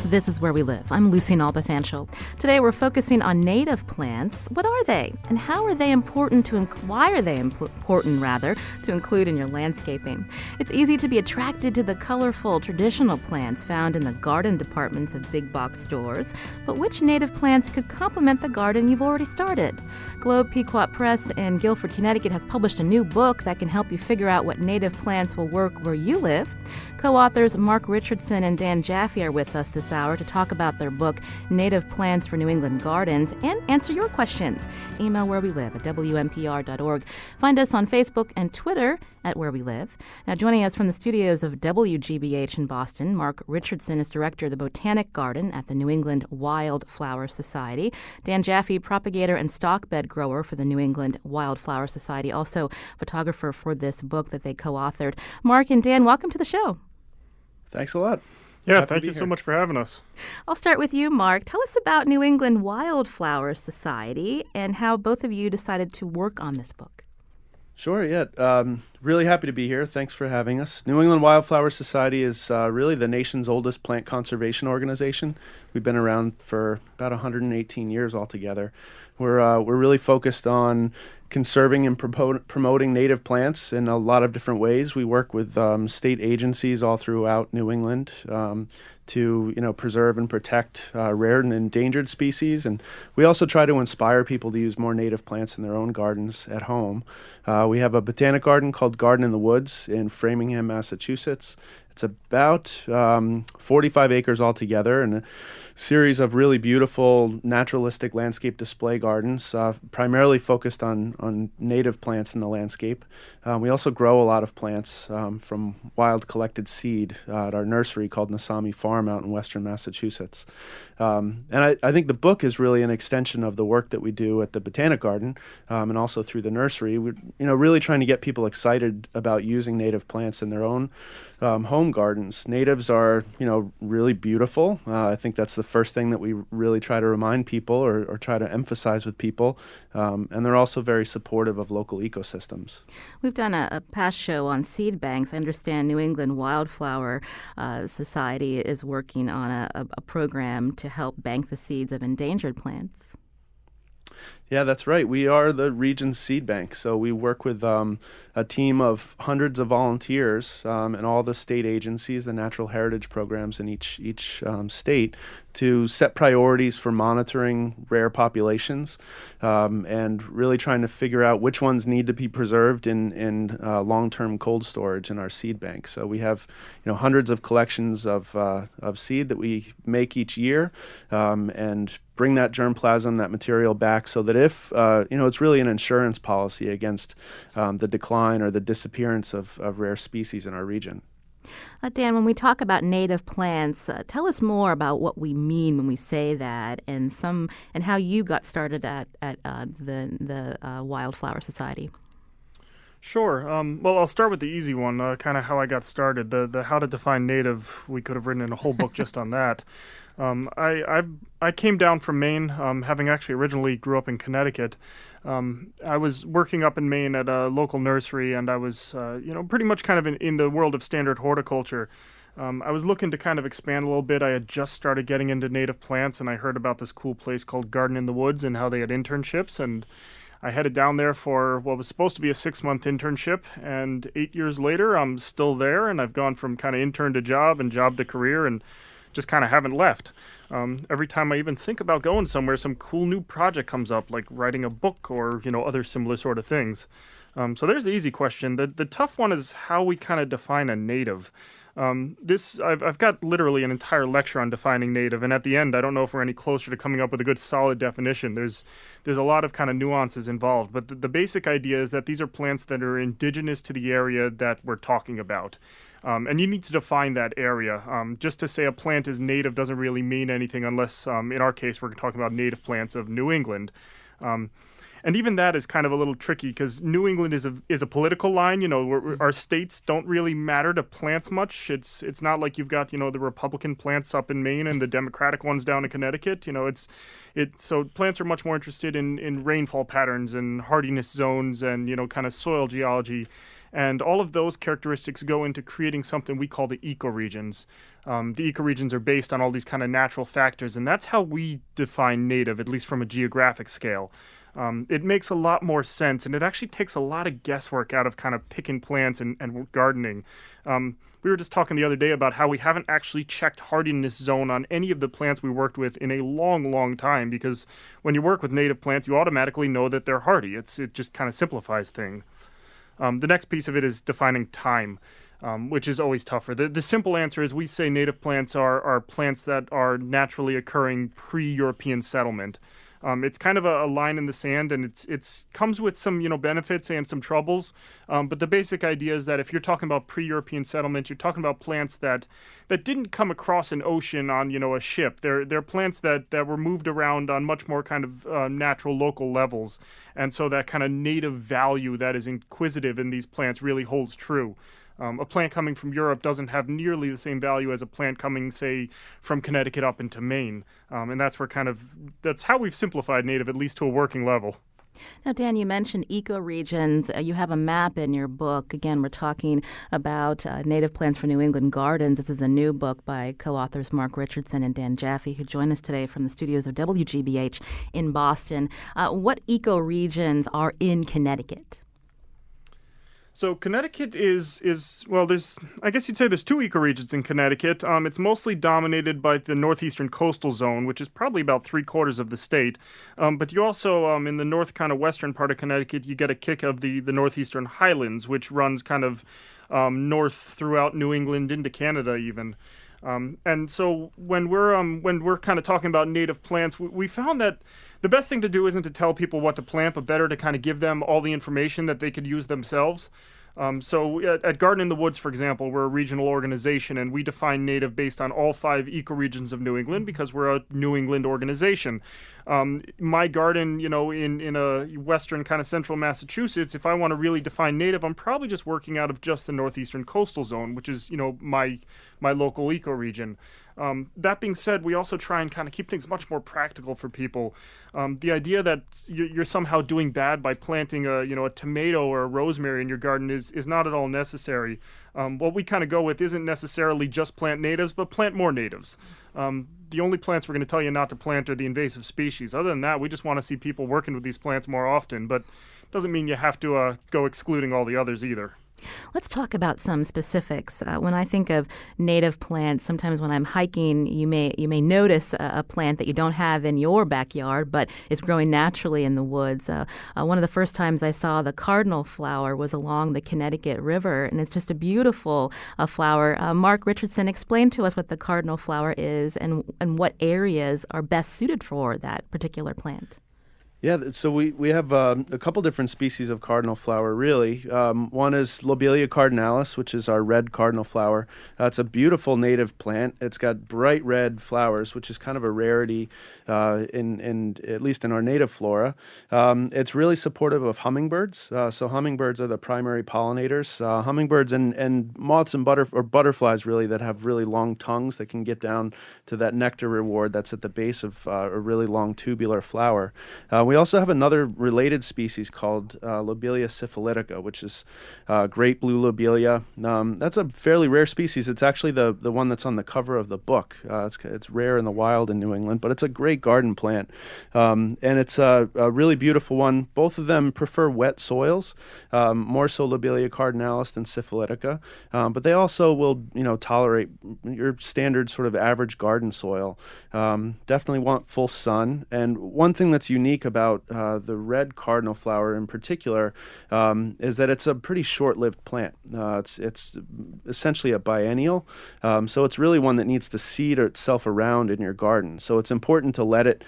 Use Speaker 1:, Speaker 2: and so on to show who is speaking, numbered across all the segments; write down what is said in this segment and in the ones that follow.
Speaker 1: This is Where We Live. I'm Lucy Nalpathanchel. Today we're focusing on native plants. What are they? And how are they important why are they important to include in your landscaping? It's easy to be attracted to the colorful traditional plants found in the garden departments of big box stores, but which native plants could complement the garden you've already started? Globe Pequot Press in Guilford, Connecticut has published a new book that can help you figure out what native plants will work where you live. Co-authors Mark Richardson and Dan Jaffe are with us this hour to talk about their book, Native Plants for New England Gardens, and answer your questions. Email wherewelive@wnpr.org. Find us on Facebook and Twitter at Where We Live. Now, joining us from the studios of WGBH in Boston, Mark Richardson is director of the Botanic Garden at the New England Wildflower Society. Dan Jaffe, propagator and stockbed grower for the New England Wildflower Society, also photographer for this book that they co-authored. Mark and Dan, welcome to the show.
Speaker 2: Thanks a lot.
Speaker 3: Yeah, thank you so much for having us.
Speaker 1: I'll start with you, Mark. Tell us about New England Wildflower Society and how both of you decided to work on this book.
Speaker 2: Sure, yeah. Really happy to be here. Thanks for having us. New England Wildflower Society is really the nation's oldest plant conservation organization. We've been around for about 118 years altogether. We're really focused on conserving and promoting native plants in a lot of different ways. We work with state agencies all throughout New England to preserve and protect rare and endangered species, and we also try to inspire people to use more native plants in their own gardens at home. We have a botanic garden called Garden in the Woods in Framingham, Massachusetts. It's about 45 acres altogether, and a series of really beautiful naturalistic landscape display gardens, primarily focused on native plants in the landscape. We also grow a lot of plants from wild collected seed at our nursery called Nasami Farm out in western Massachusetts. And I think the book is really an extension of the work that we do at the Botanic Garden and also through the nursery. We're really trying to get people excited about using native plants in their own home gardens. Natives are, really beautiful. I think that's the first thing that we really try to remind people or try to emphasize with people. And they're also very supportive of local ecosystems.
Speaker 1: We've done a past show on seed banks. I understand New England Wildflower Society is working on a program to help bank the seeds of endangered plants.
Speaker 2: Yeah, that's right. We are the region's seed bank. So we work with a team of hundreds of volunteers and all the state agencies, the natural heritage programs in each state, to set priorities for monitoring rare populations and really trying to figure out which ones need to be preserved in long-term cold storage in our seed bank. So we have hundreds of collections of seed that we make each year and bring that germplasm, that material back so that if, it's really an insurance policy against the decline or the disappearance of rare species in our region.
Speaker 1: Dan, when we talk about native plants, tell us more about what we mean when we say that and how you got started at the Wildflower Society.
Speaker 3: Sure. Well, I'll start with the easy one, kind of how I got started. The how to define native, we could have written in a whole book just on that. I came down from Maine, having actually originally grew up in Connecticut. I was working up in Maine at a local nursery, and I was, pretty much kind of in the world of standard horticulture. I was looking to kind of expand a little bit. I had just started getting into native plants, and I heard about this cool place called Garden in the Woods and how they had internships, and I headed down there for what was supposed to be a 6-month internship, and 8 years later, I'm still there, and I've gone from kind of intern to job and job to career, and just kind of haven't left. Every time I even think about going somewhere, some cool new project comes up, like writing a book or, other similar sort of things. So there's the easy question. The tough one is how we kind of define a native. I've got literally an entire lecture on defining native, and at the end, I don't know if we're any closer to coming up with a good solid definition. There's a lot of kind of nuances involved, but the basic idea is that these are plants that are indigenous to the area that we're talking about. And you need to define that area. Just to say a plant is native doesn't really mean anything unless, in our case, we're talking about native plants of New England. And even that is kind of a little tricky because New England is a political line. Our states don't really matter to plants much. It's not like you've got the Republican plants up in Maine and the Democratic ones down in Connecticut. So plants are much more interested in rainfall patterns and hardiness zones and kind of soil geology. And all of those characteristics go into creating something we call the ecoregions. The ecoregions are based on all these kind of natural factors, and that's how we define native, at least from a geographic scale. It makes a lot more sense, and it actually takes a lot of guesswork out of kind of picking plants and gardening. We were just talking the other day about how we haven't actually checked hardiness zone on any of the plants we worked with in a long, long time, because when you work with native plants, you automatically know that they're hardy. It just kind of simplifies things. The next piece of it is defining time, which is always tougher. The simple answer is we say native plants are plants that are naturally occurring pre-European settlement. It's kind of a line in the sand, and it's comes with some benefits and some troubles. But the basic idea is that if you're talking about pre-European settlement, you're talking about plants that didn't come across an ocean on a ship. They're plants that were moved around on much more kind of natural local levels, and so that kind of native value that is inquisitive in these plants really holds true. A plant coming from Europe doesn't have nearly the same value as a plant coming, say, from Connecticut up into Maine. And that's that's how we've simplified native, at least to a working level.
Speaker 1: Now, Dan, you mentioned ecoregions. You have a map in your book. Again, we're talking about native plants for New England gardens. This is a new book by co-authors Mark Richardson and Dan Jaffe, who join us today from the studios of WGBH in Boston. What ecoregions are in Connecticut?
Speaker 3: So Connecticut is I guess you'd say there's two ecoregions in Connecticut. It's mostly dominated by the northeastern coastal zone, which is probably about 3/4 of the state. But you also, in the north kind of western part of Connecticut, you get a kick of the northeastern highlands, which runs kind of north throughout New England into Canada even. And so when we're kind of talking about native plants, we found that the best thing to do isn't to tell people what to plant, but better to kind of give them all the information that they could use themselves. So at Garden in the Woods, for example, we're a regional organization, and we define native based on all 5 ecoregions of New England because we're a New England organization. My garden, in a western kind of central Massachusetts, if I want to really define native, I'm probably just working out of just the northeastern coastal zone, which is, my local ecoregion. That being said, we also try and kind of keep things much more practical for people. The idea that you're somehow doing bad by planting a tomato or a rosemary in your garden is not at all necessary. What we kind of go with isn't necessarily just plant natives, but plant more natives. The only plants we're going to tell you not to plant are the invasive species. Other than that, we just want to see people working with these plants more often, but doesn't mean you have to go excluding all the others either.
Speaker 1: Let's talk about some specifics. When I think of native plants, sometimes when I'm hiking, you may notice a plant that you don't have in your backyard, but it's growing naturally in the woods. One of the first times I saw the cardinal flower was along the Connecticut River, and it's just a beautiful flower. Mark Richardson, explain to us what the cardinal flower is and what areas are best suited for that particular plant.
Speaker 2: Yeah, so we have a couple different species of cardinal flower, really. One is Lobelia cardinalis, which is our red cardinal flower. It's a beautiful native plant. It's got bright red flowers, which is kind of a rarity in at least in our native flora. It's really supportive of hummingbirds. So hummingbirds are the primary pollinators. Hummingbirds and moths and butterflies, really, that have really long tongues that can get down to that nectar reward that's at the base of a really long tubular flower. We also have another related species called Lobelia syphilitica, which is great blue lobelia. That's a fairly rare species. It's actually the one that's on the cover of the book. It's rare in the wild in New England, but it's a great garden plant. And it's a really beautiful one. Both of them prefer wet soils, more so Lobelia cardinalis than syphilitica. But they also will, tolerate your standard sort of average garden soil. Definitely want full sun. And one thing that's unique about the red cardinal flower in particular is that it's a pretty short-lived plant. It's essentially a biennial, so it's really one that needs to seed itself around in your garden. So it's important to let it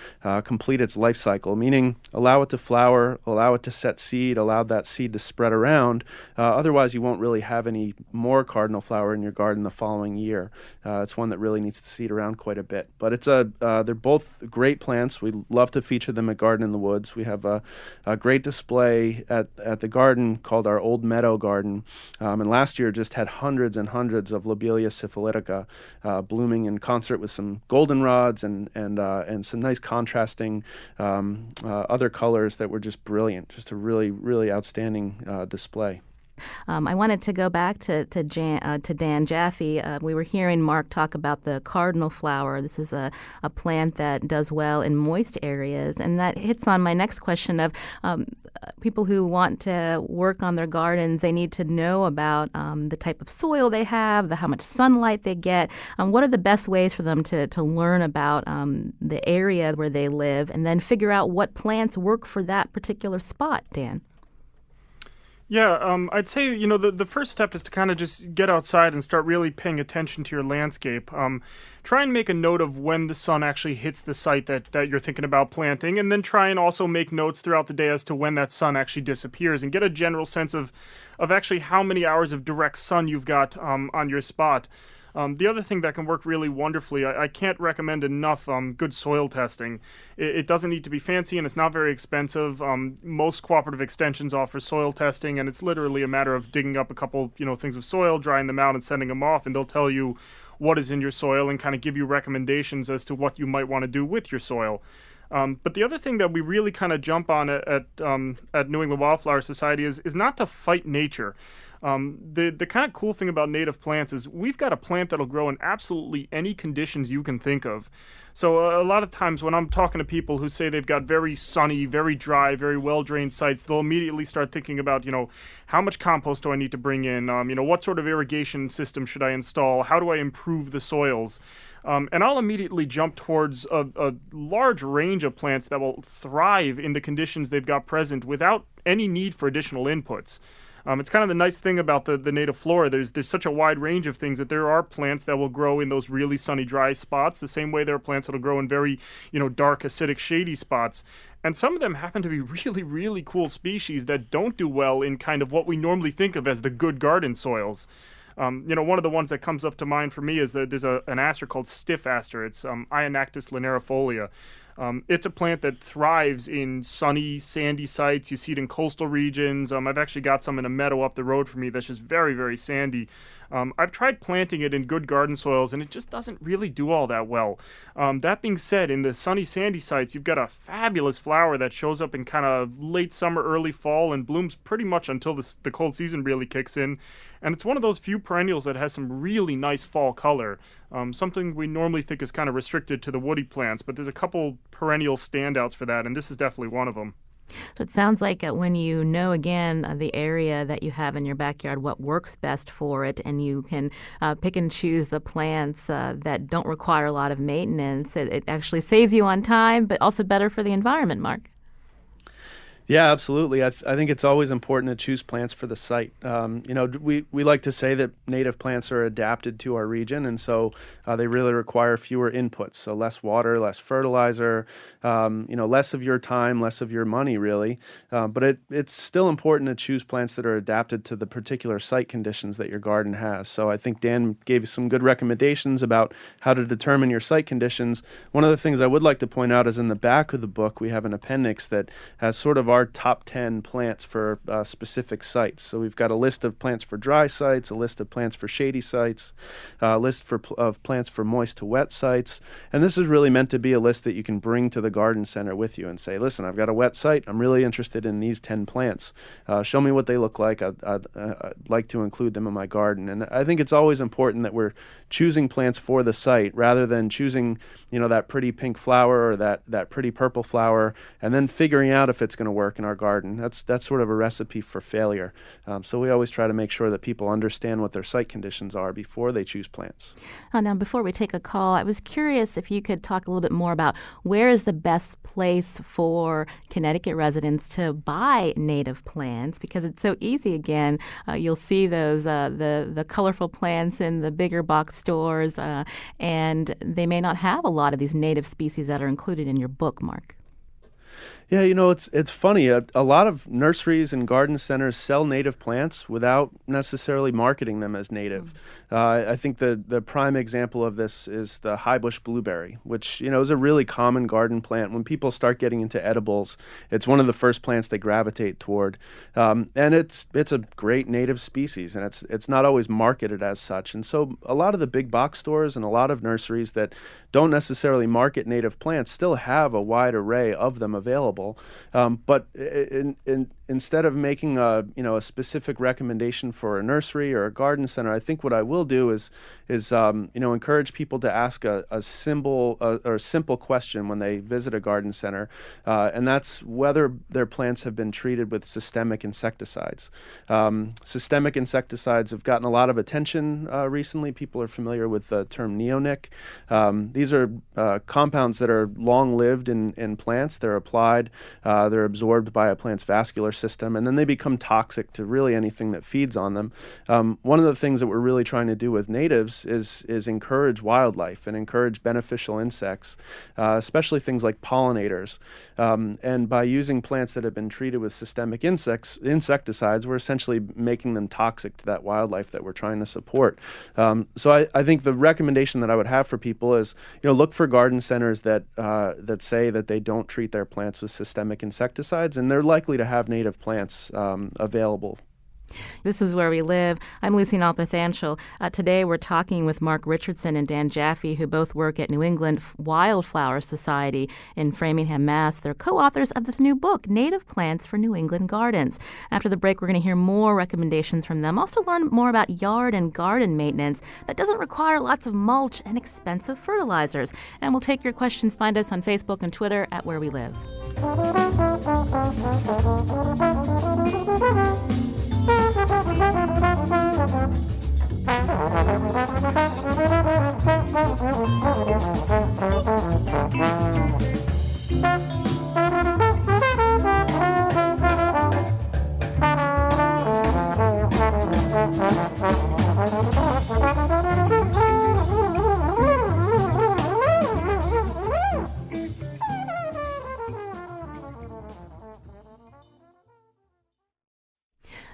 Speaker 2: complete its life cycle, meaning allow it to flower, allow it to set seed, allow that seed to spread around. Otherwise, you won't really have any more cardinal flower in your garden the following year. It's one that really needs to seed around quite a bit. But they're both great plants. We love to feature them at Garden in the Woods. We have a great display at the garden called our Old Meadow Garden, and last year just had hundreds and hundreds of Lobelia syphilitica blooming in concert with some goldenrods and some nice contrasting other colors that were just brilliant. Just a really, really outstanding display.
Speaker 1: I wanted to go back to Dan Jaffe. We were hearing Mark talk about the cardinal flower. This is a plant that does well in moist areas, and that hits on my next question of people who want to work on their gardens. They need to know about the type of soil they have, how much sunlight they get. What are the best ways for them to learn about the area where they live, and then figure out what plants work for that particular spot, Dan?
Speaker 3: Yeah, I'd say, the first step is to kind of just get outside and start really paying attention to your landscape. Try and make a note of when the sun actually hits the site that you're thinking about planting, and then try and also make notes throughout the day as to when that sun actually disappears, and get a general sense of actually how many hours of direct sun you've got on your spot. The other thing that can work really wonderfully, I can't recommend enough good soil testing. It doesn't need to be fancy, and it's not very expensive. Most cooperative extensions offer soil testing, and it's literally a matter of digging up a couple things of soil, drying them out, and sending them off, and they'll tell you what is in your soil and kind of give you recommendations as to what you might want to do with your soil. But the other thing that we really kind of jump on at New England Wildflower Society is not to fight nature. The kind of cool thing about native plants is we've got a plant that'll grow in absolutely any conditions you can think of. So a lot of times when I'm talking to people who say they've got very sunny, very dry, very well-drained sites, they'll immediately start thinking about, how much compost do I need to bring in? What sort of irrigation system should I install? How do I improve the soils? And I'll immediately jump towards a large range of plants that will thrive in the conditions they've got present without any need for additional inputs. It's kind of the nice thing about the native flora. There's such a wide range of things that there are plants that will grow in those really sunny, dry spots, the same way there are plants that will grow in very, dark, acidic, shady spots. And some of them happen to be really, really cool species that don't do well in kind of what we normally think of as the good garden soils. One of the ones that comes up to mind for me is that there's an aster called stiff aster. It's Ionactis linearifolia. It's a plant that thrives in sunny, sandy sites. You see it in coastal regions. I've actually got some in a meadow up the road from me that's just very, very sandy. I've tried planting it in good garden soils, and it just doesn't really do all that well. That being said, in the sunny, sandy sites, you've got a fabulous flower that shows up in kind of late summer, early fall, and blooms pretty much until the cold season really kicks in. And it's one of those few perennials that has some really nice fall color, something we normally think is kind of restricted to the woody plants, but there's a couple perennial standouts for that, and this is definitely one of them.
Speaker 1: So it sounds like when you know, again, the area that you have in your backyard, what works best for it, and you can pick and choose the plants that don't require a lot of maintenance, it actually saves you on time, but also better for the environment, Mark.
Speaker 2: Yeah, absolutely. I think it's always important to choose plants for the site. We like to say that native plants are adapted to our region, and so they really require fewer inputs. So less water, less fertilizer, less of your time, less of your money, really. But it's still important to choose plants that are adapted to the particular site conditions that your garden has. So I think Dan gave you some good recommendations about how to determine your site conditions. One of the things I would like to point out is in the back of the book, we have an appendix that has sort of our top 10 plants for specific sites. So we've got a list of plants for dry sites, a list of plants for shady sites, a list of plants for moist to wet sites. And this is really meant to be a list that you can bring to the garden center with you and say, listen, I've got a wet site. I'm really interested in these 10 plants. Show me what they look like. I'd like to include them in my garden. And I think it's always important that we're choosing plants for the site rather than choosing, that pretty pink flower or that pretty purple flower and then figuring out if it's going to work in our garden. That's sort of a recipe for failure. So we always try to make sure that people understand what their site conditions are before they choose plants.
Speaker 1: Now, before we take a call, I was curious if you could talk a little bit more about where is the best place for Connecticut residents to buy native plants, because it's so easy. Again, you'll see those the colorful plants in the bigger box stores, and they may not have a lot of these native species that are included in your book, Mark.
Speaker 2: Yeah, it's funny. A lot of nurseries and garden centers sell native plants without necessarily marketing them as native. I think the prime example of this is the highbush blueberry, which is a really common garden plant. When people start getting into edibles, it's one of the first plants they gravitate toward, and it's a great native species, and it's not always marketed as such. And so a lot of the big box stores and a lot of nurseries that don't necessarily market native plants still have a wide array of them available. But in instead of making a specific recommendation for a nursery or a garden center, I think what I will do is encourage people to ask a simple question when they visit a garden center, and that's whether their plants have been treated with systemic insecticides. Systemic insecticides have gotten a lot of attention recently. People are familiar with the term neonic. These are compounds that are long-lived in plants. They're applied, they're absorbed by a plant's vascular system, and then they become toxic to really anything that feeds on them. One of the things that we're really trying to do with natives is encourage wildlife and encourage beneficial insects, especially things like pollinators. And by using plants that have been treated with systemic insecticides, we're essentially making them toxic to that wildlife that we're trying to support. So I think the recommendation that I would have for people is, look for garden centers that say that they don't treat their plants with systemic insecticides, and they're likely to have native plants available.
Speaker 1: This is Where We Live. I'm Lucy Nalpathanchel. Today we're talking with Mark Richardson and Dan Jaffe, who both work at New England Wildflower Society in Framingham, Mass. They're co-authors of this new book, Native Plants for New England Gardens. After the break, we're going to hear more recommendations from them. Also learn more about yard and garden maintenance that doesn't require lots of mulch and expensive fertilizers. And we'll take your questions. Find us on Facebook and Twitter at Where We Live.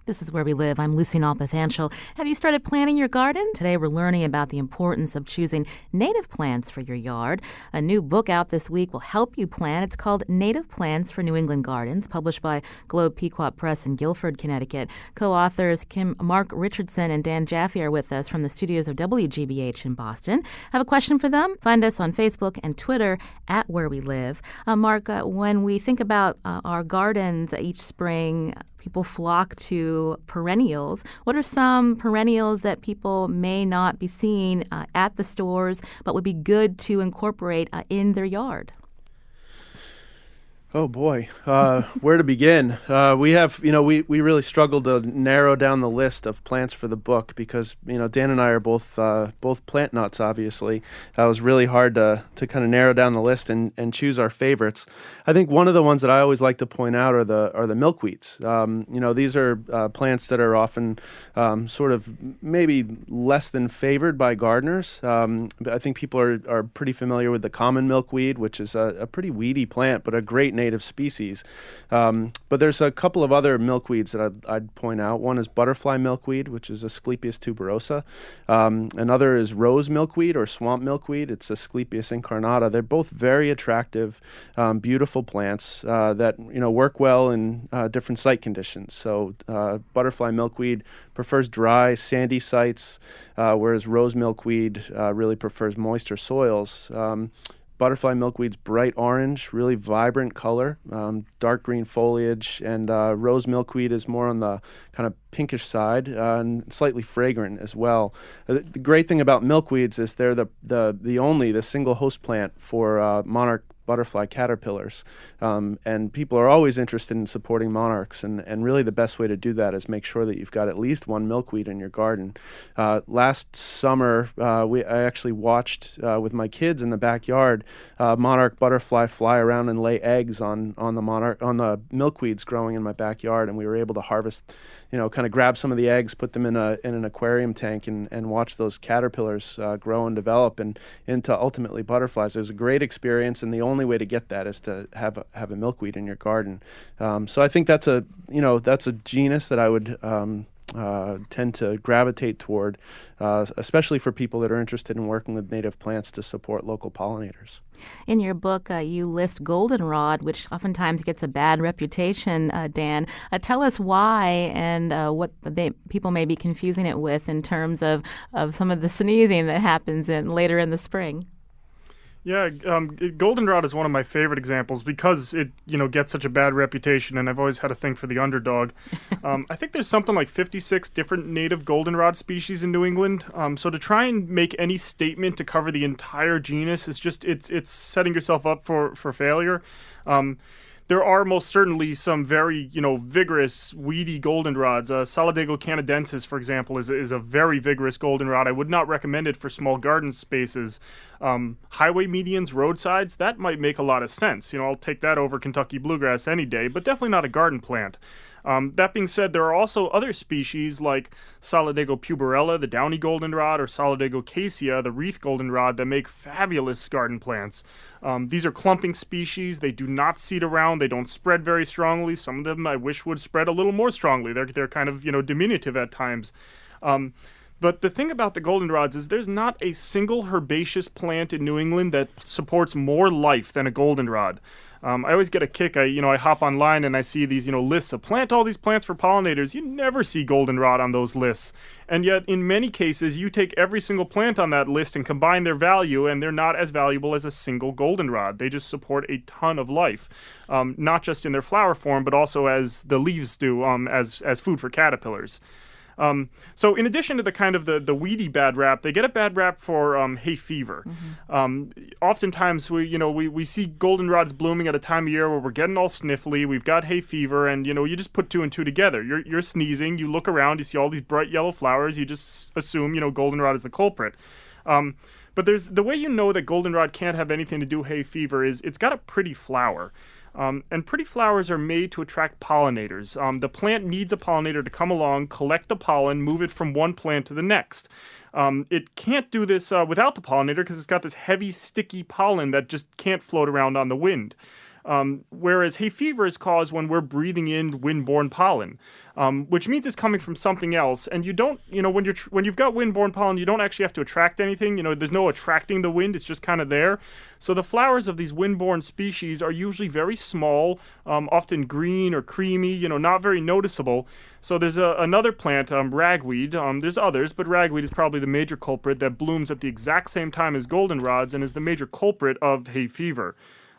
Speaker 1: This is Where We Live. I'm Lucy Nalpathanchel. Have you started planting your garden? Today we're learning about the importance of choosing native plants for your yard. A new book out this week will help you plan. It's called Native Plants for New England Gardens, published by Globe Pequot Press in Guilford, Connecticut. Co-authors Mark Richardson and Dan Jaffe are with us from the studios of WGBH in Boston. Have a question for them? Find us on Facebook and Twitter at Where We Live. Mark, when we think about our gardens each spring, people flock to perennials. What are some perennials that people may not be seeing at the stores but would be good to incorporate in their yard?
Speaker 2: Oh boy, where to begin? We have, we really struggled to narrow down the list of plants for the book because, Dan and I are both plant nuts, obviously. It was really hard to kind of narrow down the list and choose our favorites. I think one of the ones that I always like to point out are the milkweeds. These are plants that are often sort of maybe less than favored by gardeners. I think people are pretty familiar with the common milkweed, which is a pretty weedy plant, but a great native species. But there's a couple of other milkweeds that I'd point out. One is butterfly milkweed, which is Asclepias tuberosa. Another is rose milkweed or swamp milkweed. It's Asclepias incarnata. They're both very attractive, beautiful plants that work well in different site conditions. So butterfly milkweed prefers dry, sandy sites, whereas rose milkweed really prefers moister soils. Butterfly milkweed's bright orange, really vibrant color, dark green foliage, and rose milkweed is more on the kind of pinkish side and slightly fragrant as well. The great thing about milkweeds is they're the single host plant for monarch butterfly caterpillars, and people are always interested in supporting monarchs, and really the best way to do that is make sure that you've got at least one milkweed in your garden. Last summer, I actually watched with my kids in the backyard monarch butterfly fly around and lay eggs on the milkweeds growing in my backyard, and we were able to harvest, kind of grab some of the eggs, put them in an aquarium tank, and watch those caterpillars grow and develop and into ultimately butterflies. It was a great experience, and the only way to get that is to have a milkweed in your garden. So I think that's a genus that I would tend to gravitate toward, especially for people that are interested in working with native plants to support local pollinators.
Speaker 1: In your book, you list goldenrod, which oftentimes gets a bad reputation, Dan. Tell us why and what people may be confusing it with in terms of some of the sneezing that happens later in the spring.
Speaker 3: Yeah, goldenrod is one of my favorite examples because it, gets such a bad reputation, and I've always had a thing for the underdog. I think there's something like 56 different native goldenrod species in New England. So to try and make any statement to cover the entire genus is just it's setting yourself up for failure. There are most certainly some very, vigorous, weedy goldenrods. Solidago canadensis, for example, is a very vigorous goldenrod. I would not recommend it for small garden spaces. Highway medians, roadsides, that might make a lot of sense. I'll take that over Kentucky bluegrass any day, but definitely not a garden plant. That being said, there are also other species like Solidago puberella, the downy goldenrod, or Solidago cassia, the wreath goldenrod, that make fabulous garden plants. These are clumping species. They do not seed around. They don't spread very strongly. Some of them I wish would spread a little more strongly. They're kind of, diminutive at times. But the thing about the goldenrods is there's not a single herbaceous plant in New England that supports more life than a goldenrod. I always get a kick. I hop online and I see these, lists of plant all these plants for pollinators. You never see goldenrod on those lists. And yet, in many cases, you take every single plant on that list and combine their value, and they're not as valuable as a single goldenrod. They just support a ton of life, not just in their flower form, but also as the leaves do, as food for caterpillars. So in addition to the kind of the weedy bad rap, they get a bad rap for hay fever. Oftentimes we see goldenrods blooming at a time of year where we're getting all sniffly, we've got hay fever, and you just put two and two together. You're sneezing, you look around, you see all these bright yellow flowers, you just assume goldenrod is the culprit. But there's the way that goldenrod can't have anything to do with hay fever is it's got a pretty flower. And pretty flowers are made to attract pollinators. The plant needs a pollinator to come along, collect the pollen, move it from one plant to the next. It can't do this without the pollinator because it's got this heavy, sticky pollen that just can't float around on the wind. Whereas hay fever is caused when we're breathing in wind-borne pollen, which means it's coming from something else. And you don't, when you've got wind-borne pollen, you don't actually have to attract anything. There's no attracting the wind; it's just kind of there. So the flowers of these wind-borne species are usually very small, often green or creamy. Not very noticeable. So there's another plant, ragweed. There's others, but ragweed is probably the major culprit that blooms at the exact same time as goldenrods and is the major culprit of hay fever.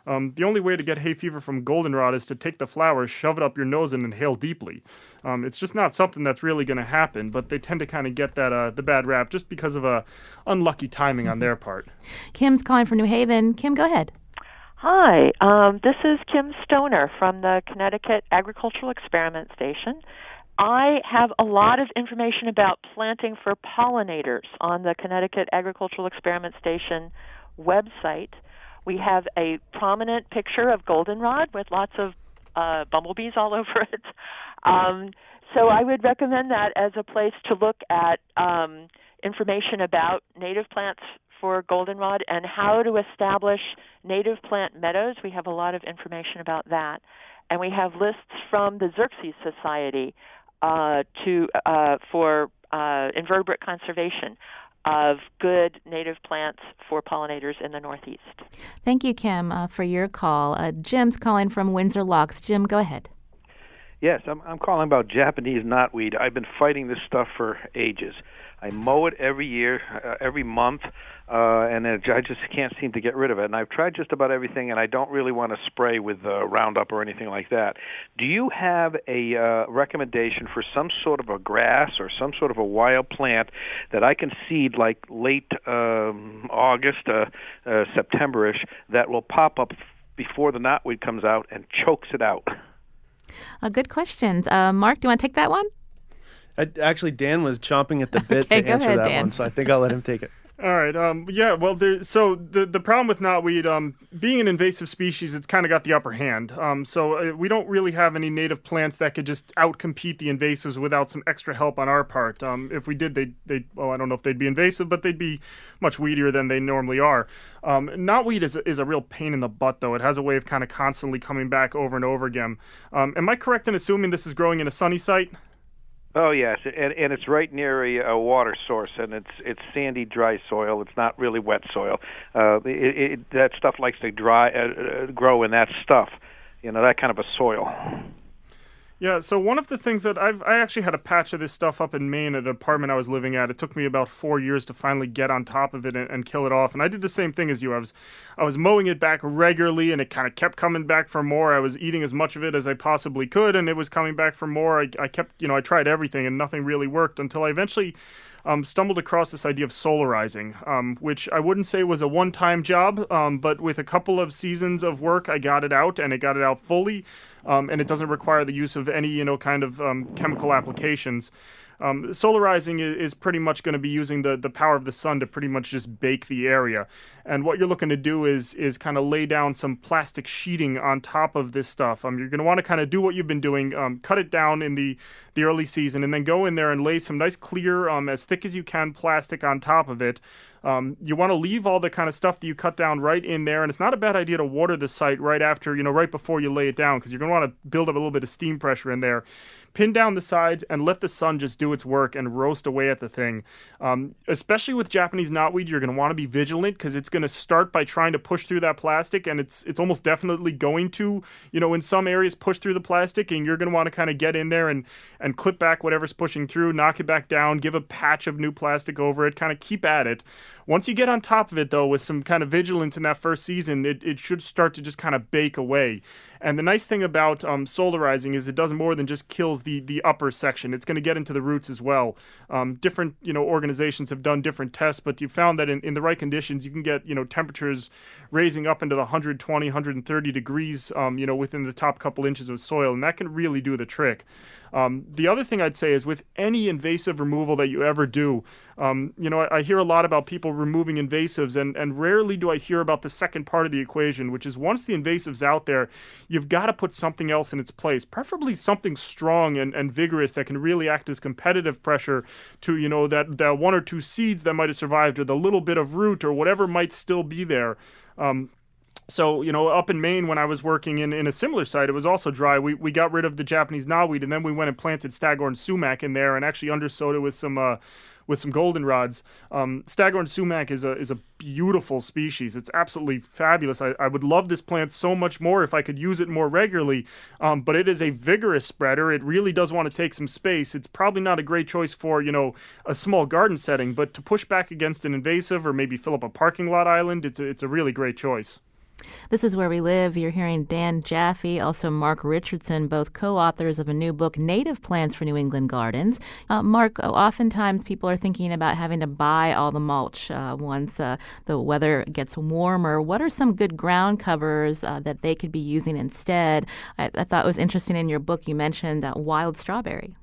Speaker 3: The only way to get hay fever from goldenrod is to take the flowers, shove it up your nose, and inhale deeply. It's just not something that's really going to happen, but they tend to kind of get that the bad rap just because of unlucky timing on their part.
Speaker 1: Kim's calling from New Haven. Kim, go ahead.
Speaker 4: Hi, this is Kim Stoner from the Connecticut Agricultural Experiment Station. I have a lot of information about planting for pollinators on the Connecticut Agricultural Experiment Station website. We have a prominent picture of goldenrod with lots of bumblebees all over it. So I would recommend that as a place to look at information about native plants for goldenrod and how to establish native plant meadows. We have a lot of information about that. And we have lists from the Xerxes Society for invertebrate conservation of good native plants for pollinators in the Northeast.
Speaker 1: Thank you, Kim, for your call. Jim's calling from Windsor Locks. Jim, go ahead.
Speaker 5: Yes, I'm calling about Japanese knotweed. I've been fighting this stuff for ages. I mow it every year, every month, and I just can't seem to get rid of it. And I've tried just about everything, and I don't really want to spray with Roundup or anything like that. Do you have a recommendation for some sort of a grass or some sort of a wild plant that I can seed like late August, September-ish, that will pop up before the knotweed comes out and chokes it out?
Speaker 1: Good questions. Mark, do you want to take that one?
Speaker 2: Actually, Dan was chomping at the bit
Speaker 1: Okay,
Speaker 2: to answer
Speaker 1: ahead,
Speaker 2: that
Speaker 1: Dan.
Speaker 2: one, so I think I'll let him take it.
Speaker 3: All right. So the problem with knotweed, being an invasive species, it's kind of got the upper hand. So we don't really have any native plants that could just outcompete the invasives without some extra help on our part. If we did, I don't know if they'd be invasive, but they'd be much weedier than they normally are. Knotweed is a real pain in the butt, though. It has a way of kind of constantly coming back over and over again. Am I correct in assuming this is growing in a sunny site?
Speaker 5: Oh yes, and it's right near a water source, and it's sandy, dry soil. It's not really wet soil. That stuff likes to grow in that stuff, that kind of a soil.
Speaker 3: Yeah, so one of the things that I actually had a patch of this stuff up in Maine at an apartment I was living at. It took me about 4 years to finally get on top of it and kill it off. And I did the same thing as you. I was mowing it back regularly, and it kind of kept coming back for more. I was eating as much of it as I possibly could, and it was coming back for more. I kept, I tried everything, and nothing really worked until I eventually stumbled across this idea of solarizing, which I wouldn't say was a one-time job, but with a couple of seasons of work, I got it out, and it got it out fully, and it doesn't require the use of any, kind of chemical applications. Solarizing is pretty much going to be using the power of the sun to pretty much just bake the area. And what you're looking to do is kind of lay down some plastic sheeting on top of this stuff. You're going to want to kind of do what you've been doing, cut it down in the early season, and then go in there and lay some nice clear, as thick as you can plastic on top of it. You want to leave all the kind of stuff that you cut down right in there, and it's not a bad idea to water the site right after, right before you lay it down, because you're going to want to build up a little bit of steam pressure in there. Pin down the sides and let the sun just do its work and roast away at the thing. Especially with Japanese knotweed, you're going to want to be vigilant because it's going to start by trying to push through that plastic, and it's almost definitely going to, in some areas push through the plastic, and you're going to want to kind of get in there and clip back whatever's pushing through, knock it back down, give a patch of new plastic over it, kind of keep at it. Once you get on top of it, though, with some kind of vigilance in that first season, it should start to just kind of bake away. And the nice thing about solarizing is it does more than just kills the upper section. It's going to get into the roots as well. Different organizations have done different tests, but you found that in the right conditions, you can get temperatures raising up into the 120, 130 degrees within the top couple inches of soil, and that can really do the trick. The other thing I'd say is with any invasive removal that you ever do, I hear a lot about people removing invasives, and rarely do I hear about the second part of the equation, which is once the invasive's out there, you've got to put something else in its place, preferably something strong and vigorous that can really act as competitive pressure to, that one or two seeds that might have survived or the little bit of root or whatever might still be there. So, up in Maine when I was working in a similar site, it was also dry. We got rid of the Japanese knotweed, and then we went and planted staghorn sumac in there and actually undersowed it with some goldenrods. Staghorn sumac is a beautiful species. It's absolutely fabulous. I would love this plant so much more if I could use it more regularly, but it is a vigorous spreader. It really does want to take some space. It's probably not a great choice for, a small garden setting, but to push back against an invasive or maybe fill up a parking lot island, it's a really great choice.
Speaker 1: This is Where We Live. You're hearing Dan Jaffe, also Mark Richardson, both co-authors of a new book, Native Plants for New England Gardens. Mark, oftentimes people are thinking about having to buy all the mulch once the weather gets warmer. What are some good ground covers that they could be using instead? I thought it was interesting in your book you mentioned wild strawberry.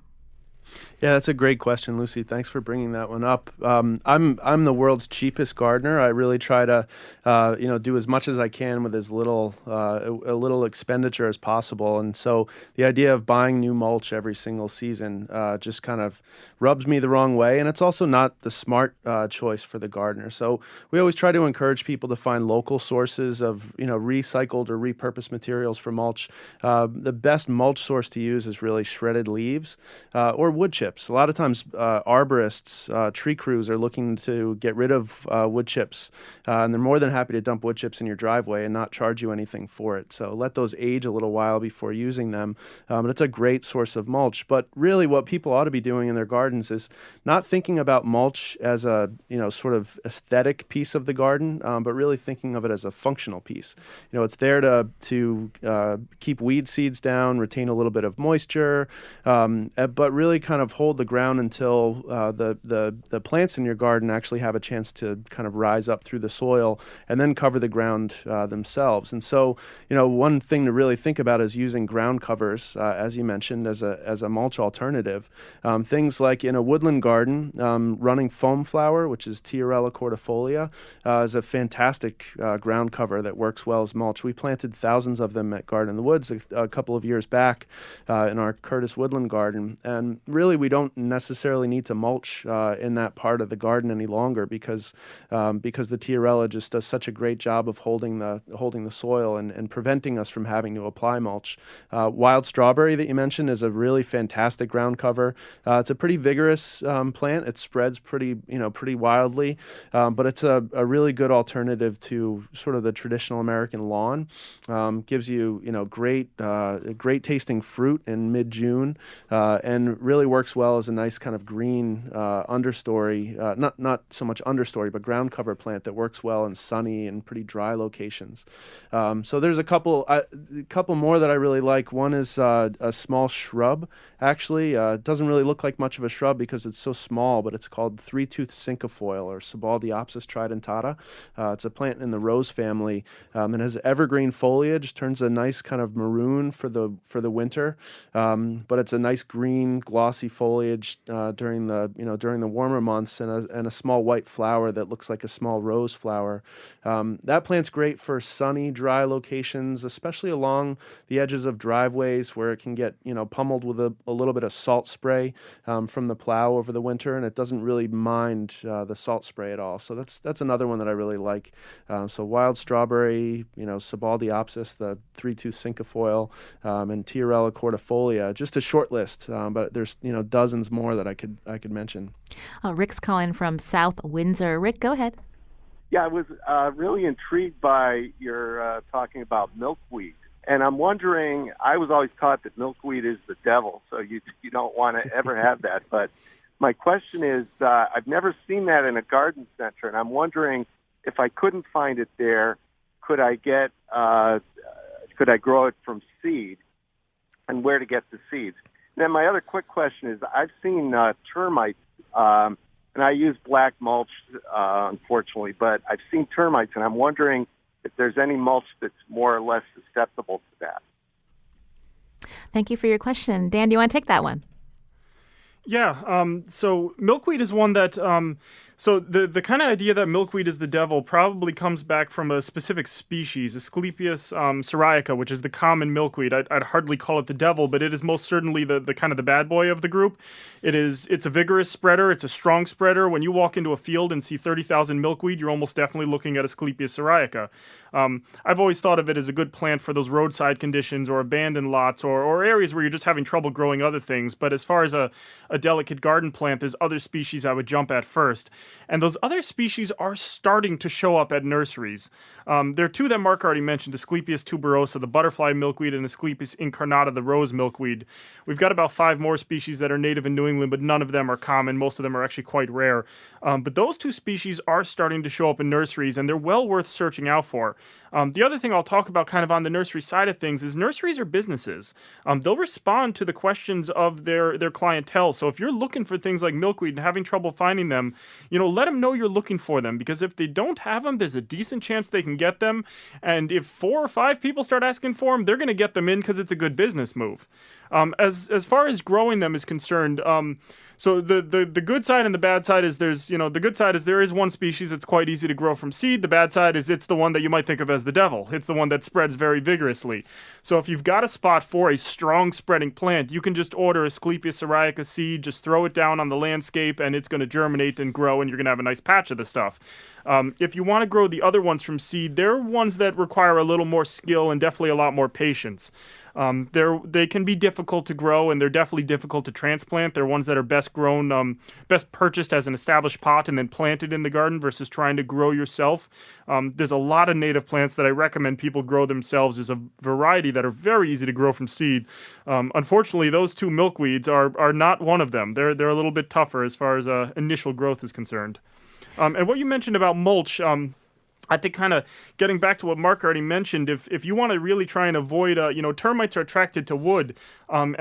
Speaker 2: Yeah, that's a great question, Lucy. Thanks for bringing that one up. I'm the world's cheapest gardener. I really try to, do as much as I can with as little a little expenditure as possible. And so the idea of buying new mulch every single season just kind of rubs me the wrong way. And it's also not the smart choice for the gardener. So we always try to encourage people to find local sources of recycled or repurposed materials for mulch. The best mulch source to use is really shredded leaves or wood chips. A lot of times arborists, tree crews are looking to get rid of wood chips, and they're more than happy to dump wood chips in your driveway and not charge you anything for it. So let those age a little while before using them. But it's a great source of mulch. But really what people ought to be doing in their gardens is not thinking about mulch as a sort of aesthetic piece of the garden, but really thinking of it as a functional piece. It's there to keep weed seeds down, retain a little bit of moisture, but really kind of hold the ground until the plants in your garden actually have a chance to kind of rise up through the soil and then cover the ground themselves. And so, one thing to really think about is using ground covers, as you mentioned, as a mulch alternative. Things like in a woodland garden, running foam flower, which is Tiarella cordifolia, is a fantastic ground cover that works well as mulch. We planted thousands of them at Garden in the Woods a couple of years back in our Curtis Woodland garden, and really we don't necessarily need to mulch in that part of the garden any longer because the Tiarella just does such a great job of holding the soil and preventing us from having to apply mulch. Wild strawberry that you mentioned is a really fantastic ground cover. It's a pretty vigorous plant. It spreads pretty wildly, but it's a really good alternative to sort of the traditional American lawn. Gives you great tasting fruit in mid-June, and really works well as a nice kind of green understory, not so much understory, but ground cover plant that works well in sunny and pretty dry locations. So there's a couple more that I really like. One is a small shrub. Actually, it doesn't really look like much of a shrub because it's so small, but it's called three-tooth cinquefoil or Sebaldiopsis tridentata. It's a plant in the rose family that has evergreen foliage, turns a nice kind of maroon for the winter, but it's a nice green glossy foliage during the warmer months, and a small white flower that looks like a small rose flower. That plant's great for sunny, dry locations, especially along the edges of driveways where it can get pummeled with a little bit of salt spray from the plow over the winter, and it doesn't really mind the salt spray at all. So that's another one that I really like. So wild strawberry, Sebaldiopsis, the three-tooth cinquefoil, and Tiarella cordifolia. Just a short list, but there's dozens more that I could mention.
Speaker 1: Rick's calling from South Windsor. Rick, go ahead.
Speaker 6: Yeah, I was really intrigued by your talking about milkweed. And I'm wondering, I was always taught that milkweed is the devil, so you don't want to ever have that. But my question is, I've never seen that in a garden center, and I'm wondering if I couldn't find it there, could I grow it from seed, and where to get the seeds? And then my other quick question is, I've seen termites, and I use black mulch, unfortunately, but I've seen termites, and I'm wondering if there's any mulch that's more or less susceptible to that.
Speaker 1: Thank you for your question. Dan, do you want to take that one?
Speaker 3: Yeah, so milkweed is one that, so the kind of idea that milkweed is the devil probably comes back from a specific species, Asclepias syriaca, which is the common milkweed. I'd hardly call it the devil, but it is most certainly the kind of the bad boy of the group. It's a vigorous spreader. It's a strong spreader. When you walk into a field and see 30,000 milkweed, you're almost definitely looking at Asclepias syriaca. I've always thought of it as a good plant for those roadside conditions or abandoned lots or areas where you're just having trouble growing other things. But as far as a delicate garden plant, there's other species I would jump at first. And those other species are starting to show up at nurseries. There are two that Mark already mentioned, Asclepias tuberosa, the butterfly milkweed, and Asclepias incarnata, the rose milkweed. We've got about 5 more species that are native in New England, but none of them are common. Most of them are actually quite rare. But those two species are starting to show up in nurseries, and they're well worth searching out for. The other thing I'll talk about kind of on the nursery side of things is nurseries are businesses. They'll respond to the questions of their clientele. So if you're looking for things like milkweed and having trouble finding them, let them know you're looking for them, because if they don't have them, there's a decent chance they can get them. And if 4 or 5 people start asking for them, they're going to get them in because it's a good business move. As far as growing them is concerned, so the good side and the bad side is the good side is there is one species that's quite easy to grow from seed. The bad side is it's the one that you might think of as the devil. It's the one that spreads very vigorously. So if you've got a spot for a strong spreading plant, you can just order Asclepias syriaca seed, just throw it down on the landscape, and it's going to germinate and grow, and you're going to have a nice patch of the stuff. If you want to grow the other ones from seed, they're ones that require a little more skill and definitely a lot more patience. They can be difficult to grow, and they're definitely difficult to transplant. They're ones that are best grown, best purchased as an established pot and then planted in the garden versus trying to grow yourself. There's a lot of native plants that I recommend people grow themselves. There's a variety that are very easy to grow from seed. Unfortunately, those two milkweeds are not one of them. They're a little bit tougher as far as initial growth is concerned. And what you mentioned about mulch, I think kind of getting back to what Mark already mentioned, if you want to really try and avoid, termites are attracted to wood. And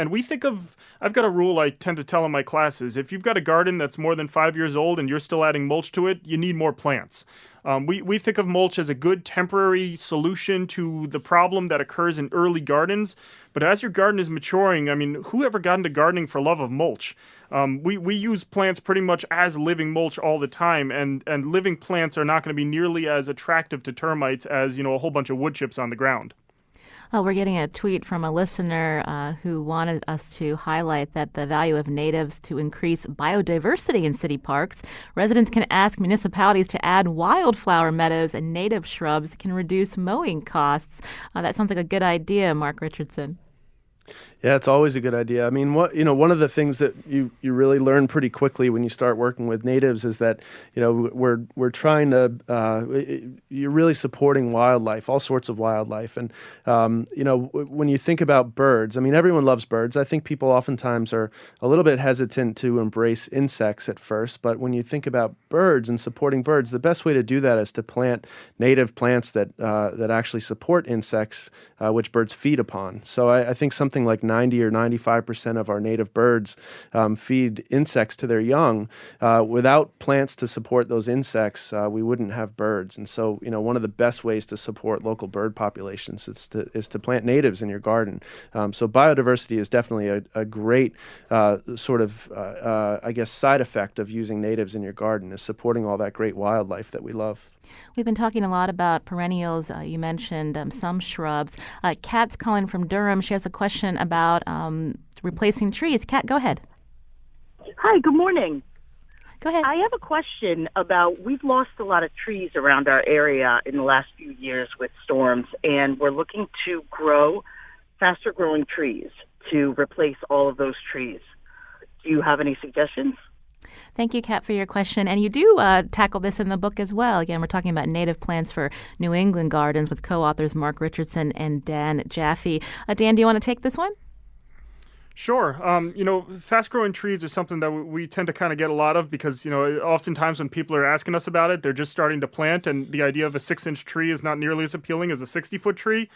Speaker 3: I've got a rule I tend to tell in my classes. If you've got a garden that's more than 5 years old and you're still adding mulch to it, you need more plants. We think of mulch as a good temporary solution to the problem that occurs in early gardens. But as your garden is maturing, who ever got into gardening for love of mulch? We use plants pretty much as living mulch all the time, and living plants are not going to be nearly as attractive to termites as, a whole bunch of wood chips on the ground.
Speaker 1: Well, we're getting a tweet from a listener who wanted us to highlight that the value of natives to increase biodiversity in city parks. Residents can ask municipalities to add wildflower meadows and native shrubs can reduce mowing costs. That sounds like a good idea, Mark Richardson.
Speaker 2: Yeah, it's always a good idea. I mean, one of the things that you really learn pretty quickly when you start working with natives is that, we're trying to, you're really supporting wildlife, all sorts of wildlife. And, when you think about birds, I mean, everyone loves birds. I think people oftentimes are a little bit hesitant to embrace insects at first. But when you think about birds and supporting birds, the best way to do that is to plant native plants that actually support insects, which birds feed upon. So I think something like 90 or 95% of our native birds feed insects to their young. Without plants to support those insects, we wouldn't have birds. And so, one of the best ways to support local bird populations is to plant natives in your garden. So biodiversity is definitely a great side effect of using natives in your garden, is supporting all that great wildlife that we love.
Speaker 1: We've been talking a lot about perennials. You mentioned some shrubs. Kat's calling from Durham. She has a question about replacing trees. Kat, go ahead.
Speaker 7: Hi, good morning.
Speaker 1: Go ahead.
Speaker 7: I have a question about, we've lost a lot of trees around our area in the last few years with storms, and we're looking to grow faster growing trees to replace all of those trees. Do you have any suggestions?
Speaker 1: Thank you, Kat, for your question. And you do tackle this in the book as well. Again, we're talking about native plants for New England gardens with co-authors Mark Richardson and Dan Jaffe. Dan, do you want to take this one?
Speaker 3: Sure. Fast-growing trees are something that we tend to kind of get a lot of because, oftentimes when people are asking us about it, they're just starting to plant, and the idea of a 6-inch tree is not nearly as appealing as a 60-foot tree.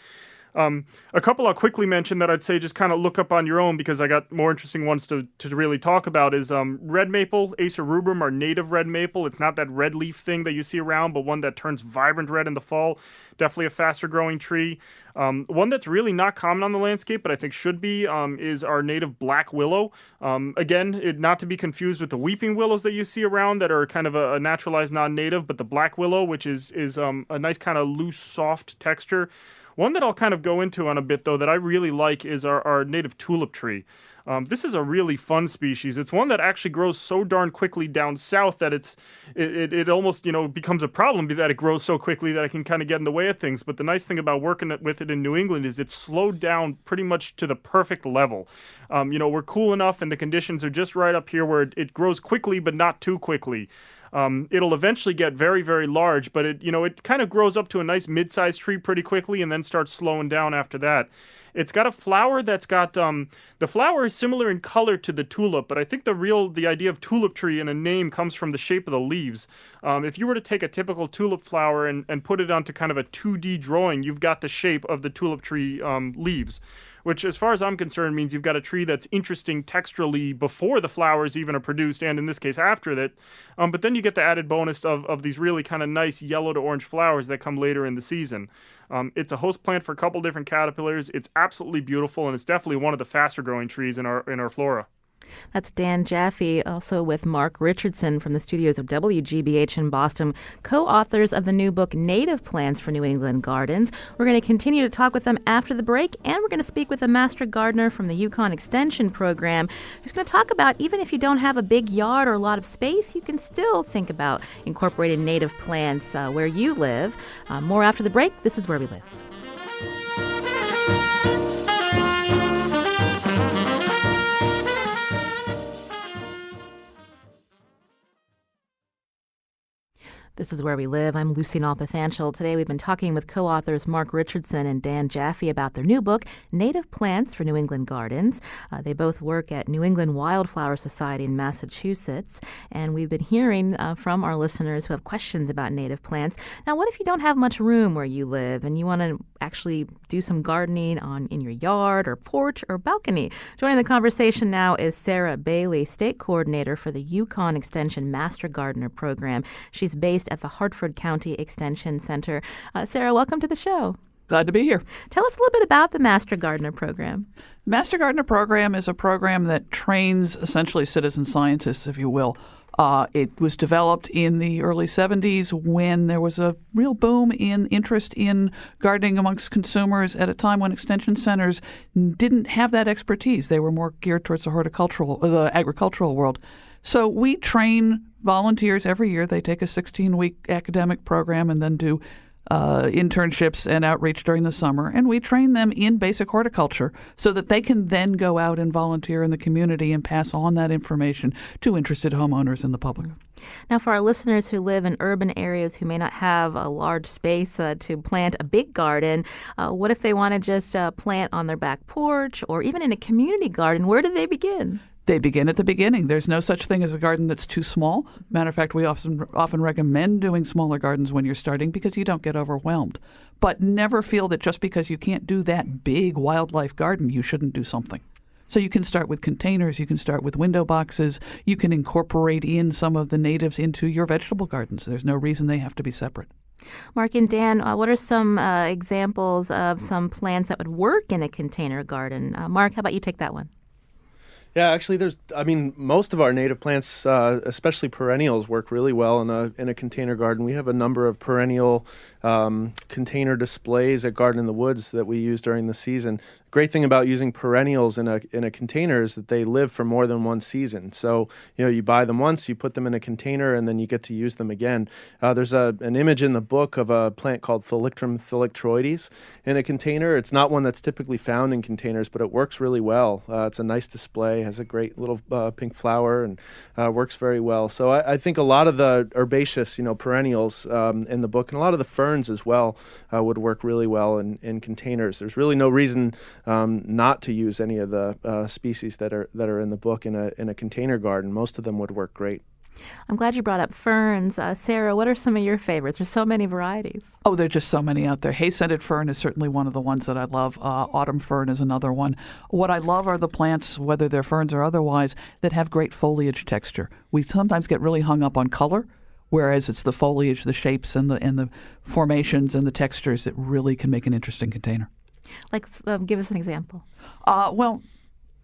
Speaker 3: A couple I'll quickly mention that I'd say just kind of look up on your own because I got more interesting ones to really talk about is red maple, Acer rubrum, or native red maple. It's not that red leaf thing that you see around, but one that turns vibrant red in the fall. Definitely a faster growing tree. One that's really not common on the landscape, but I think should be, is our native black willow. Again, not to be confused with the weeping willows that you see around that are kind of a naturalized non-native, but the black willow, which is a nice kind of loose, soft texture. One that I'll kind of go into on a bit, though, that I really like is our native tulip tree. This is a really fun species. It's one that actually grows so darn quickly down south that it almost becomes a problem that it grows so quickly that it can kind of get in the way of things. But the nice thing about working with it in New England is it's slowed down pretty much to the perfect level. We're cool enough and the conditions are just right up here where it grows quickly but not too quickly. It'll eventually get very, very large, but it kind of grows up to a nice mid-sized tree pretty quickly and then starts slowing down after that. It's got a flower that's got, the flower is similar in color to the tulip, but I think the idea of tulip tree in a name comes from the shape of the leaves. If you were to take a typical tulip flower and put it onto kind of a 2D drawing, you've got the shape of the tulip tree leaves, which as far as I'm concerned means you've got a tree that's interesting texturally before the flowers even are produced, and in this case after that. But then you get the added bonus of these really kind of nice yellow to orange flowers that come later in the season. It's a host plant for a couple different caterpillars. It's absolutely beautiful, and it's definitely one of the faster growing trees in our flora.
Speaker 1: That's Dan Jaffe, also with Mark Richardson from the studios of WGBH in Boston, co-authors of the new book, Native Plants for New England Gardens. We're going to continue to talk with them after the break, and we're going to speak with a master gardener from the Yukon Extension Program who's going to talk about even if you don't have a big yard or a lot of space, you can still think about incorporating native plants where you live. More after the break. This is Where We Live. This is Where We Live. I'm Lucy Nalpathanchel. Today we've been talking with co-authors Mark Richardson and Dan Jaffe about their new book, Native Plants for New England Gardens. They both work at New England Wildflower Society in Massachusetts, and we've been hearing from our listeners who have questions about native plants. Now, what if you don't have much room where you live and you want to actually do some gardening in your yard or porch or balcony? Joining the conversation now is Sarah Bailey, State Coordinator for the Yukon Extension Master Gardener Program. She's based at the Hartford County Extension Center. Sarah, welcome to the show.
Speaker 8: Glad to be here.
Speaker 1: Tell us a little bit about the Master Gardener Program.
Speaker 8: The Master Gardener Program is a program that trains essentially citizen scientists, if you will, It was developed in the early 70s when there was a real boom in interest in gardening amongst consumers at a time when extension centers didn't have that expertise. They were more geared towards the agricultural world. So we train volunteers every year. They take a 16-week academic program and then do internships and outreach during the summer, and we train them in basic horticulture so that they can then go out and volunteer in the community and pass on that information to interested homeowners and the public.
Speaker 1: Now, for our listeners who live in urban areas who may not have a large space to plant a big garden, what if they want to just plant on their back porch or even in a community garden? Where do they begin?
Speaker 8: They begin at the beginning. There's no such thing as a garden that's too small. Matter of fact, we often recommend doing smaller gardens when you're starting because you don't get overwhelmed. But never feel that just because you can't do that big wildlife garden, you shouldn't do something. So you can start with containers, you can start with window boxes, you can incorporate in some of the natives into your vegetable gardens. There's no reason they have to be separate.
Speaker 1: Mark and Dan, what are some examples of some plants that would work in a container garden? Mark, how about you take that one?
Speaker 2: Yeah, actually, most of our native plants, especially perennials, work really well in a container garden. We have a number of perennial container displays at Garden in the Woods that we use during the season. Great thing about using perennials in a container is that they live for more than one season. So, you buy them once, you put them in a container, and then you get to use them again. There's an image in the book of a plant called Thalictrum thalictroides in a container. It's not one that's typically found in containers, but it works really well. It's a nice display, has a great little pink flower, and works very well. So I think a lot of the herbaceous, perennials in the book, and a lot of the ferns as well, would work really well in containers. There's really no reason not to use any of the species that are in the book in a container garden. Most of them would work great.
Speaker 1: I'm glad you brought up ferns. Sarah, what are some of your favorites? There's so many varieties.
Speaker 8: Oh, there are just so many out there. Hay-scented fern is certainly one of the ones that I love. Autumn fern is another one. What I love are the plants, whether they're ferns or otherwise, that have great foliage texture. We sometimes get really hung up on color, whereas it's the foliage, the shapes, and the formations and the textures that really can make an interesting container.
Speaker 1: Like, give us an example.
Speaker 8: Well,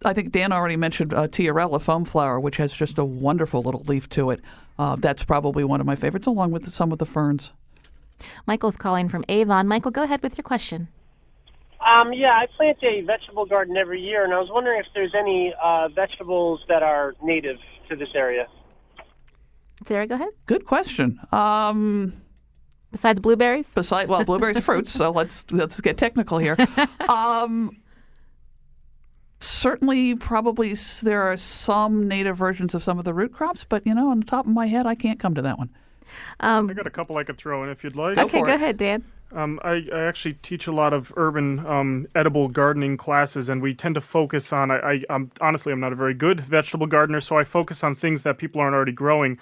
Speaker 8: I think Dan already mentioned Tiarella foam flower, which has just a wonderful little leaf to it. That's probably one of my favorites, along with some of the ferns.
Speaker 1: Michael's calling from Avon. Michael, go ahead with your question.
Speaker 9: I plant a vegetable garden every year, and I was wondering if there's any vegetables that are native to this area.
Speaker 1: Sarah, go ahead.
Speaker 8: Good question.
Speaker 1: Besides blueberries?
Speaker 8: Blueberries are fruits, so let's get technical here. Certainly, probably there are some native versions of some of the root crops, but, on the top of my head, I can't come to that one.
Speaker 3: I got a couple I could throw in if you'd like.
Speaker 1: Okay, go ahead, Dan.
Speaker 3: I actually teach a lot of urban edible gardening classes, and we tend to focus on, I'm not a very good vegetable gardener, so I focus on things that people aren't already growing.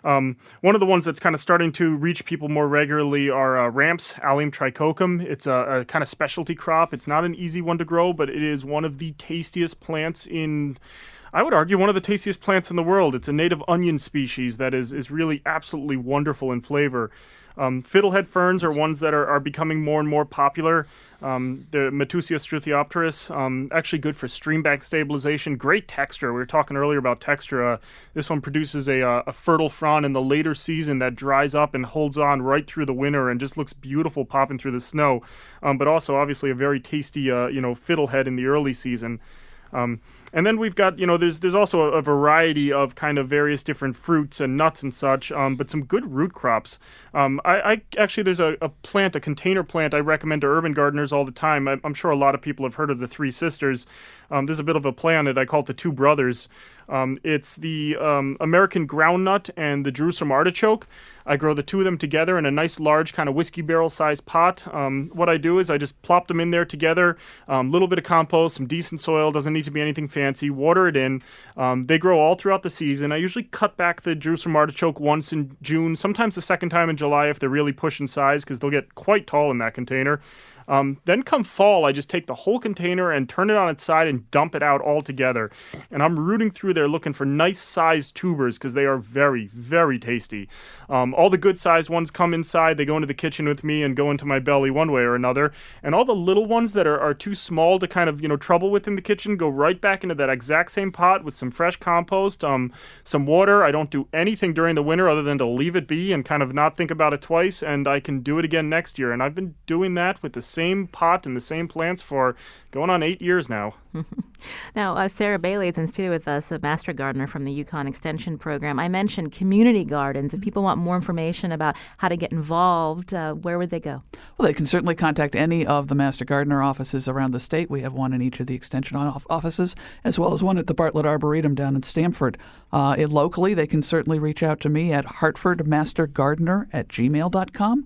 Speaker 3: One of the ones that's kind of starting to reach people more regularly are ramps, Allium trichocum. It's a kind of specialty crop. It's not an easy one to grow, but it is one of the tastiest plants I would argue, one of the tastiest plants in the world. It's a native onion species that is really absolutely wonderful in flavor. Fiddlehead ferns are ones that are becoming more and more popular. The Metusia struthiopteris, actually good for stream bank stabilization. Great texture. We were talking earlier about texture. This one produces a fertile frond in the later season that dries up and holds on right through the winter and just looks beautiful popping through the snow. But also, obviously, a very tasty, fiddlehead in the early season. And then we've got, there's also a variety of kind of various different fruits and nuts and such, but some good root crops. I actually, there's a container plant I recommend to urban gardeners all the time. I'm sure a lot of people have heard of the Three Sisters. There's a bit of a play on it. I call it the Two Brothers. It's the American groundnut and the Jerusalem artichoke. I grow the two of them together in a nice large kind of whiskey barrel sized pot. What I do is I just plop them in there together, a little bit of compost, some decent soil, doesn't need to be anything fancy, water it in. They grow all throughout the season. I usually cut back the Jerusalem artichoke once in June, sometimes the second time in July if they're really pushing size because they'll get quite tall in that container. Then come fall, I just take the whole container and turn it on its side and dump it out all together. And I'm rooting through there looking for nice sized tubers because they are very, very tasty. All the good sized ones come inside, they go into the kitchen with me and go into my belly one way or another. And all the little ones that are too small to kind of, trouble with in the kitchen go right back into that exact same pot with some fresh compost, some water. I don't do anything during the winter other than to leave it be and kind of not think about it twice, and I can do it again next year. And I've been doing that with the same pot and the same plants for going on 8 years now.
Speaker 1: Now, Sarah Bailey is in studio with us, a master gardener from the Yukon Extension Program. I mentioned community gardens. If people want more information about how to get involved, where would they go?
Speaker 8: Well, they can certainly contact any of the master gardener offices around the state. We have one in each of the extension offices, as well as one at the Bartlett Arboretum down in Stamford. Locally, they can certainly reach out to me at hartfordmastergardener@gmail.com,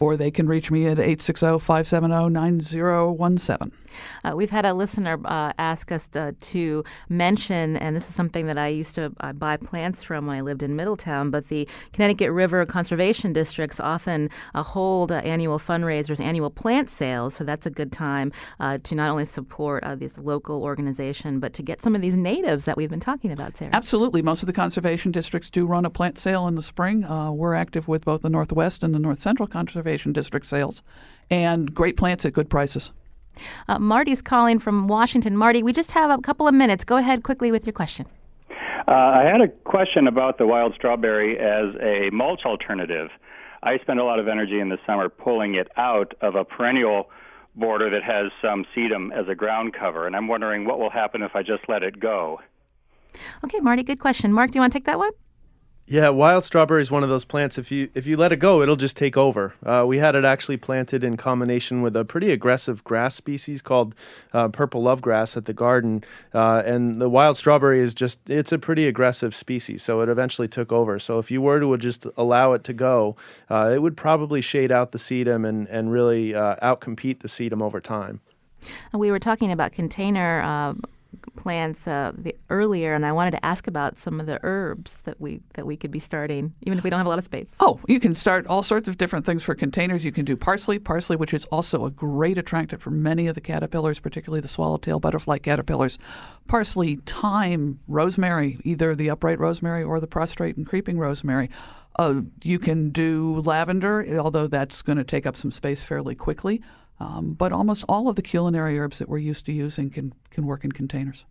Speaker 8: or they can reach me at 860-570-9017.
Speaker 1: We've had a listener ask us to mention, and this is something that I used to buy plants from when I lived in Middletown, but the Connecticut River Conservation Districts often hold annual fundraisers, annual plant sales, so that's a good time to not only support this local organization, but to get some of these natives that we've been talking about, Sarah.
Speaker 8: Absolutely. Most of the conservation districts do run a plant sale in the spring. We're active with both the Northwest and the North Central Conservation District sales, and great plants at good prices.
Speaker 1: Marty's calling from Washington. Marty, we just have a couple of minutes. Go ahead quickly with your question.
Speaker 10: I had a question about the wild strawberry as a mulch alternative. I spend a lot of energy in the summer pulling it out of a perennial border that has some sedum as a ground cover, and I'm wondering what will happen if I just let it go.
Speaker 1: Okay, Marty, good question. Mark, do you want to take that one?
Speaker 2: Yeah, wild strawberry is one of those plants. If you let it go, it'll just take over. We had it actually planted in combination with a pretty aggressive grass species called purple lovegrass at the garden. And the wild strawberry it's a pretty aggressive species, so it eventually took over. So if you were to just allow it to go, it would probably shade out the sedum and really outcompete the sedum over time.
Speaker 1: We were talking about container plants earlier, and I wanted to ask about some of the herbs that we could be starting, even if we don't have a lot of space.
Speaker 8: Oh, you can start all sorts of different things for containers. You can do parsley, which is also a great attractant for many of the caterpillars, particularly the swallowtail butterfly caterpillars. Parsley, thyme, rosemary, either the upright rosemary or the prostrate and creeping rosemary. You can do lavender, although that's going to take up some space fairly quickly. But almost all of the culinary herbs that we're used to using can work in containers.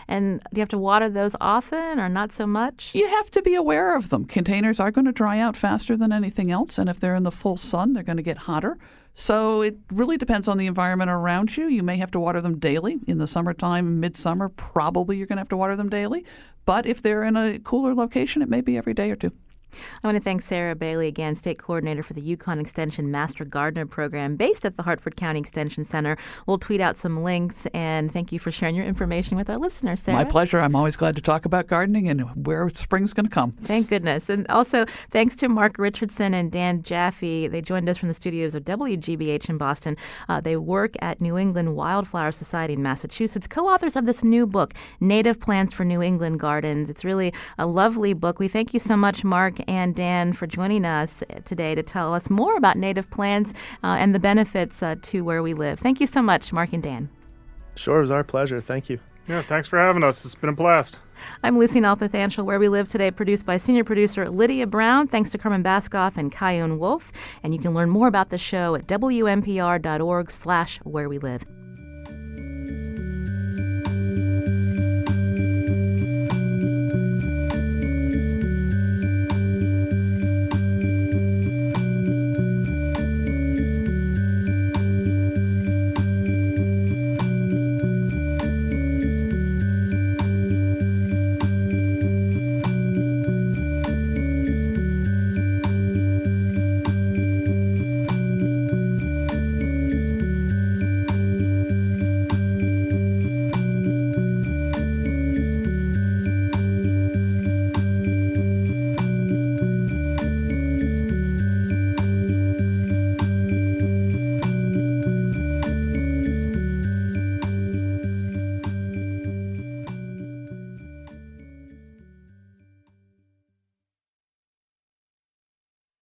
Speaker 1: And do you have to water those often or not so much?
Speaker 8: You have to be aware of them. Containers are going to dry out faster than anything else, and if they're in the full sun, they're going to get hotter. So it really depends on the environment around you. You may have to water them daily. In the summertime, midsummer, probably you're going to have to water them daily. But if they're in a cooler location, it may be every day or two.
Speaker 1: I want to thank Sarah Bailey, again, State Coordinator for the Yukon Extension Master Gardener Program based at the Hartford County Extension Center. We'll tweet out some links, and thank you for sharing your information with our listeners, Sarah.
Speaker 8: My pleasure. I'm always glad to talk about gardening and where spring's going to come.
Speaker 1: Thank goodness. And also, thanks to Mark Richardson and Dan Jaffe. They joined us from the studios of WGBH in Boston. They work at New England Wildflower Society in Massachusetts, co-authors of this new book, Native Plants for New England Gardens. It's really a lovely book. We thank you so much, Mark and Dan, for joining us today to tell us more about native plants and the benefits to where we live. Thank you so much, Mark and Dan.
Speaker 2: Sure, it was our pleasure. Thank you.
Speaker 3: Yeah, thanks for having us. It's been a blast.
Speaker 1: I'm Lucy Nalpathanchel, Where We Live Today, produced by senior producer Lydia Brown. Thanks to Carmen Baskoff and Kyone Wolf. And you can learn more about the show at WNPR.org/wherewelive.